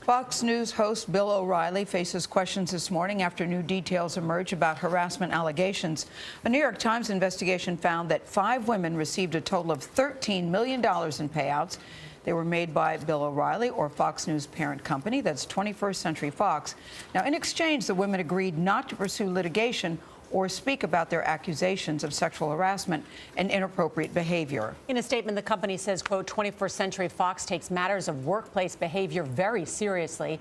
Fox News host Bill O'Reilly faces questions this morning after new details emerge about harassment allegations. A New York Times investigation found that 5 women received a total of $13 million in payouts. They were made by Bill O'Reilly or Fox News parent company, that's 21st Century Fox. Now, in exchange, the women agreed not to pursue litigation or speak about their accusations of sexual harassment and inappropriate behavior. In a statement, the company says, quote, 21st Century Fox takes matters of workplace behavior very seriously.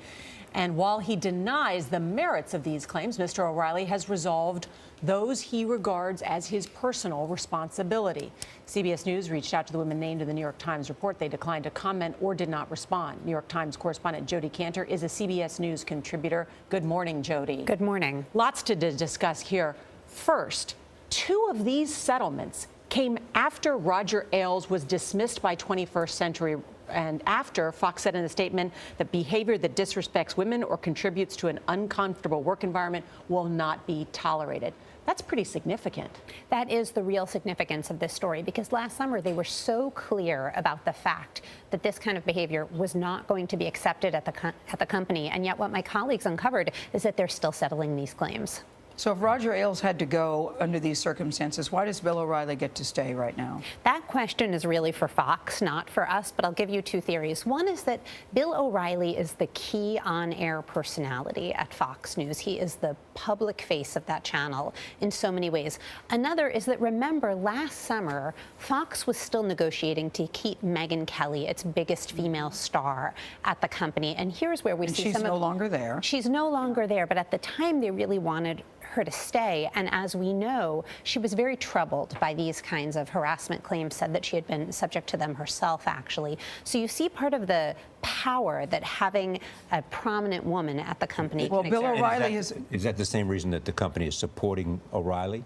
And while he denies the merits of these claims, Mr. O'Reilly has resolved those he regards as his personal responsibility. CBS News reached out to the women named in the New York Times report. They declined to comment or did not respond. New York Times correspondent Jodi Kantor is a CBS News contributor. Good morning, Jodi. Good morning. Lots to discuss here. First, 2 of these settlements came after Roger Ailes was dismissed by 21st Century and after Fox said in a statement that behavior that disrespects women or contributes to an uncomfortable work environment will not be tolerated. That's pretty significant. That is the real significance of this story, because last summer they were so clear about the fact that this kind of behavior was not going to be accepted at the company. And yet what my colleagues uncovered is that they're still settling these claims. So if Roger Ailes had to go under these circumstances, why does Bill O'Reilly get to stay right now? That question is really for Fox, not for us, but I'll give you 2 theories. One is that Bill O'Reilly is the key on-air personality at Fox News. He is the public face of that channel in so many ways. Another is that, remember, last summer, Fox was still negotiating to keep Megyn Kelly, its biggest female star, at the company. And here's where we see she's no longer there. She's no longer there, but at the time they really wanted her to stay. And as we know, she was very troubled by these kinds of harassment claims, said that she had been subject to them herself, actually. So you see part of the power that having a prominent woman at the company. Well, Bill O'Reilly is that the same reason that the company is supporting O'Reilly?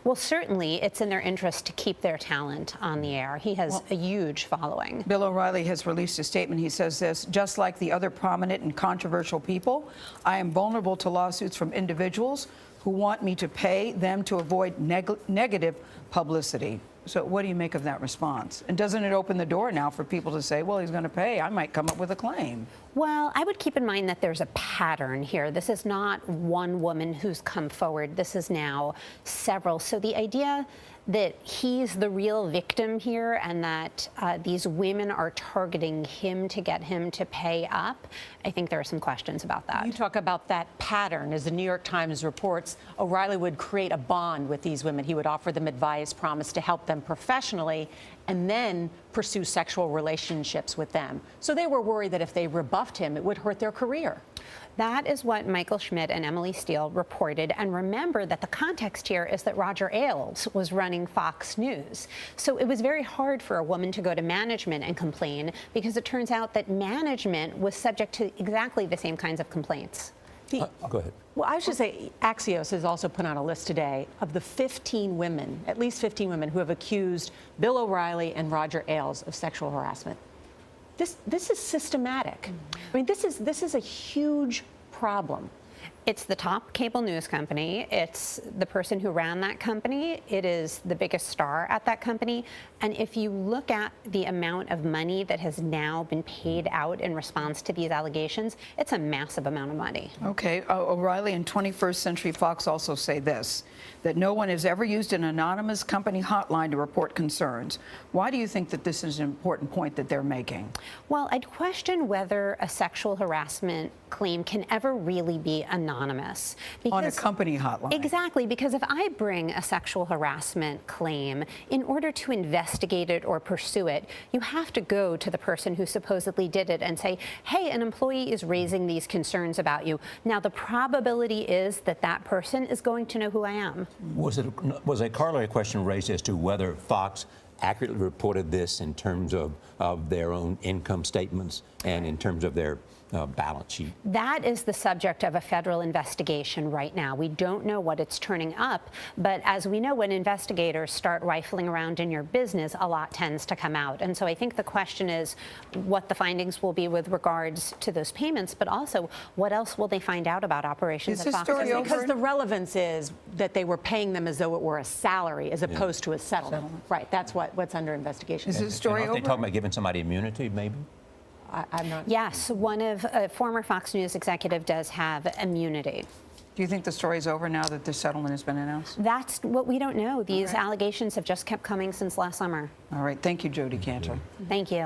Well, certainly it's in their interest to keep their talent on the air. He has a huge following. Bill O'Reilly has released a statement. He says this: just like the other prominent and controversial people, I am vulnerable to lawsuits from individuals who want me to pay them to avoid negative publicity. So what do you make of that response? And doesn't it open the door now for people to say, well, he's going to pay, I might come up with a claim? Well, I would keep in mind that there's a pattern here. This is not one woman who's come forward. This is now several. So the idea that he's the real victim here and that these women are targeting him to get him to pay up, I think there are some questions about that. You talk about that pattern. As the New York Times reports, O'Reilly would create a bond with these women. He would offer them advice, promise to help them professionally, and then pursue sexual relationships with them. So they were worried that if they rebuffed him, it would hurt their career. That is what Michael Schmidt and Emily Steele reported. And remember that the context here is that Roger Ailes was running Fox News. So it was very hard for a woman to go to management and complain, because it turns out that management was subject to exactly the same kinds of complaints. Go ahead. Well, I should say Axios has also put out a list today of the 15 women, at least 15 women, who have accused Bill O'Reilly and Roger Ailes of sexual harassment. This is systematic. I mean, this is a huge problem. It's the top cable news company. It's the person who ran that company. It is the biggest star at that company. And if you look at the amount of money that has now been paid out in response to these allegations, it's a massive amount of money. Okay. O'Reilly and 21st Century Fox also say this, that no one has ever used an anonymous company hotline to report concerns. Why do you think that this is an important point that they're making? Well, I'd question whether a sexual harassment claim can ever really be anonymous. On a company hotline. Exactly, because if I bring a sexual harassment claim, in order to investigate it or pursue it, you have to go to the person who supposedly did it and say, hey, an employee is raising these concerns about you. Now, the probability is that that person is going to know who I am. Was a corollary question raised as to whether Fox accurately reported this in terms of their own income statements and in terms of their balance sheet? That is the subject of a federal investigation right now. We don't know what it's turning up, but as we know, when investigators start rifling around in your business, a lot tends to come out. And so I think the question is what the findings will be with regards to those payments, but also what else will they find out about operations at Fox? Because the relevance is that they were paying them as though it were a salary as opposed to a settlement. Right, that's what's under investigation. Is this story over? Are they talking about giving somebody immunity, maybe? I'm not. Yes, a former Fox News executive does have immunity. Do you think the story's over now that the settlement has been announced? That's what we don't know. These allegations have just kept coming since last summer. All right. Thank you, Jodi Kantor. Thank you.